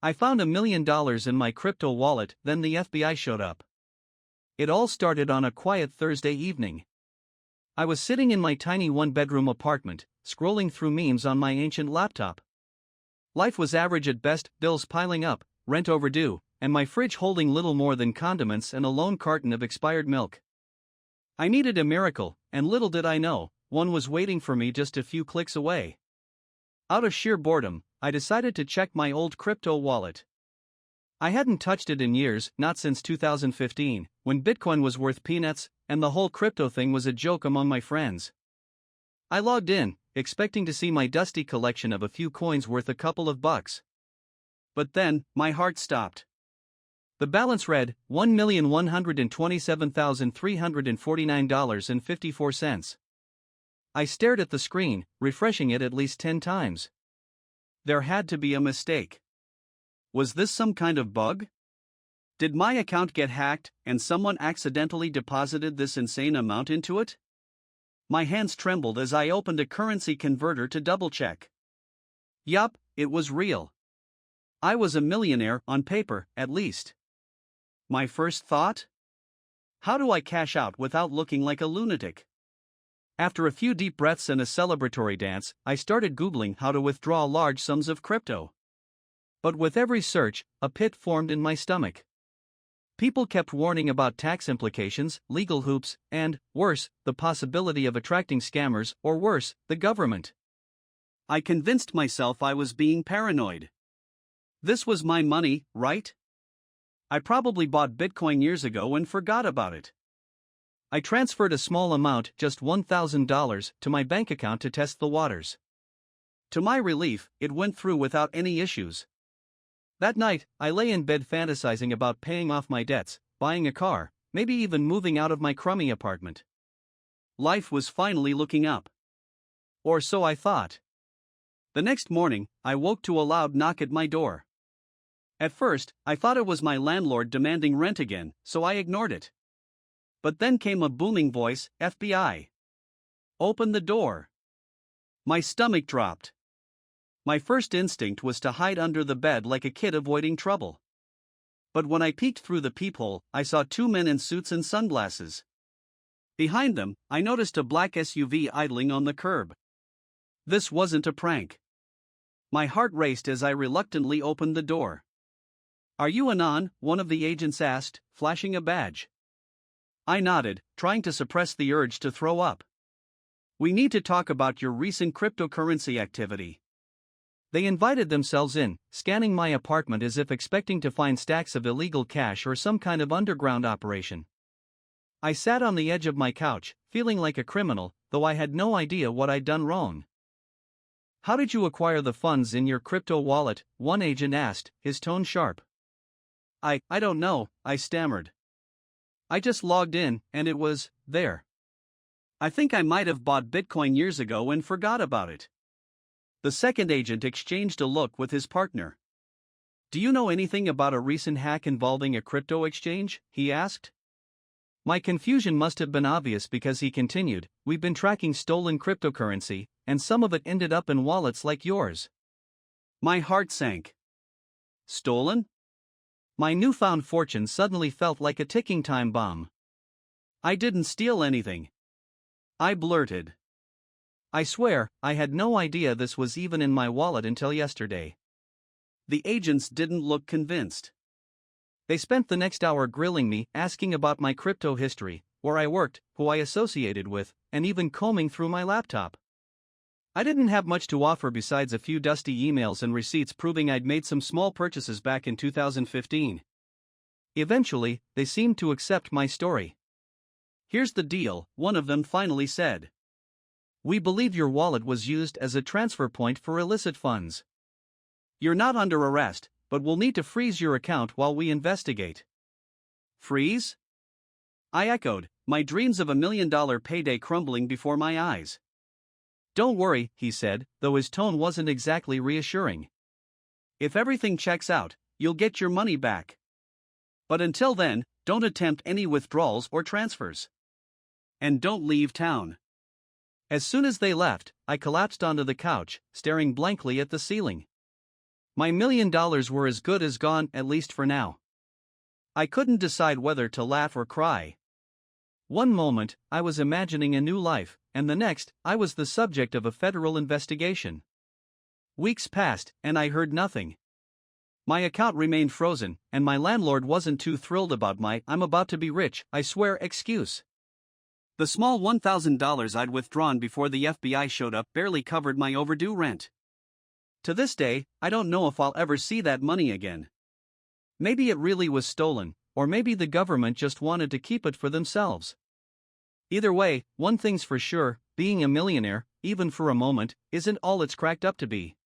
I found $1 million in my crypto wallet, then the FBI showed up. It all started on a quiet Thursday evening. I was sitting in my tiny one-bedroom apartment, scrolling through memes on my ancient laptop. Life was average at best, bills piling up, rent overdue, and my fridge holding little more than condiments and a lone carton of expired milk. I needed a miracle, and little did I know, one was waiting for me just a few clicks away. Out of sheer boredom, I decided to check my old crypto wallet. I hadn't touched it in years, not since 2015, when Bitcoin was worth peanuts, and the whole crypto thing was a joke among my friends. I logged in, expecting to see my dusty collection of a few coins worth a couple of bucks. But then, my heart stopped. The balance read $1,127,349.54. I stared at the screen, refreshing it at least 10 times. There had to be a mistake. Was this some kind of bug? Did my account get hacked and someone accidentally deposited this insane amount into it? My hands trembled as I opened a currency converter to double-check. Yup, it was real. I was a millionaire on paper, at least. My first thought? How do I cash out without looking like a lunatic? After a few deep breaths and a celebratory dance, I started Googling how to withdraw large sums of crypto. But with every search, a pit formed in my stomach. People kept warning about tax implications, legal hoops, and, worse, the possibility of attracting scammers, or worse, the government. I convinced myself I was being paranoid. This was my money, right? I probably bought Bitcoin years ago and forgot about it. I transferred a small amount, just $1,000, to my bank account to test the waters. To my relief, it went through without any issues. That night, I lay in bed fantasizing about paying off my debts, buying a car, maybe even moving out of my crummy apartment. Life was finally looking up. Or so I thought. The next morning, I woke to a loud knock at my door. At first, I thought it was my landlord demanding rent again, so I ignored it. But then came a booming voice, "FBI. Open the door." My stomach dropped. My first instinct was to hide under the bed like a kid avoiding trouble. But when I peeked through the peephole, I saw two men in suits and sunglasses. Behind them, I noticed a black SUV idling on the curb. This wasn't a prank. My heart raced as I reluctantly opened the door. "Are you Anon?" one of the agents asked, flashing a badge. I nodded, trying to suppress the urge to throw up. "We need to talk about your recent cryptocurrency activity." They invited themselves in, scanning my apartment as if expecting to find stacks of illegal cash or some kind of underground operation. I sat on the edge of my couch, feeling like a criminal, though I had no idea what I'd done wrong. "How did you acquire the funds in your crypto wallet?" one agent asked, his tone sharp. I don't know," I stammered. "I just logged in, and it was there. I think I might have bought Bitcoin years ago and forgot about it." The second agent exchanged a look with his partner. "Do you know anything about a recent hack involving a crypto exchange?" he asked. My confusion must have been obvious because he continued, "We've been tracking stolen cryptocurrency, and some of it ended up in wallets like yours." My heart sank. Stolen? My newfound fortune suddenly felt like a ticking time bomb. "I didn't steal anything," I blurted. "I swear, I had no idea this was even in my wallet until yesterday." The agents didn't look convinced. They spent the next hour grilling me, asking about my crypto history, where I worked, who I associated with, and even combing through my laptop. I didn't have much to offer besides a few dusty emails and receipts proving I'd made some small purchases back in 2015. Eventually, they seemed to accept my story. "Here's the deal," one of them finally said. "We believe your wallet was used as a transfer point for illicit funds. You're not under arrest, but we'll need to freeze your account while we investigate." "Freeze?" I echoed, my dreams of $1 million payday crumbling before my eyes. "Don't worry," he said, though his tone wasn't exactly reassuring. "If everything checks out, you'll get your money back. But until then, don't attempt any withdrawals or transfers. And don't leave town." As soon as they left, I collapsed onto the couch, staring blankly at the ceiling. My $1,000,000 were as good as gone, at least for now. I couldn't decide whether to laugh or cry. One moment, I was imagining a new life, and the next, I was the subject of a federal investigation. Weeks passed, and I heard nothing. My account remained frozen, and my landlord wasn't too thrilled about my "I'm about to be rich, I swear" excuse. The small $1,000 I'd withdrawn before the FBI showed up barely covered my overdue rent. To this day, I don't know if I'll ever see that money again. Maybe it really was stolen, or maybe the government just wanted to keep it for themselves. Either way, one thing's for sure, being a millionaire, even for a moment, isn't all it's cracked up to be.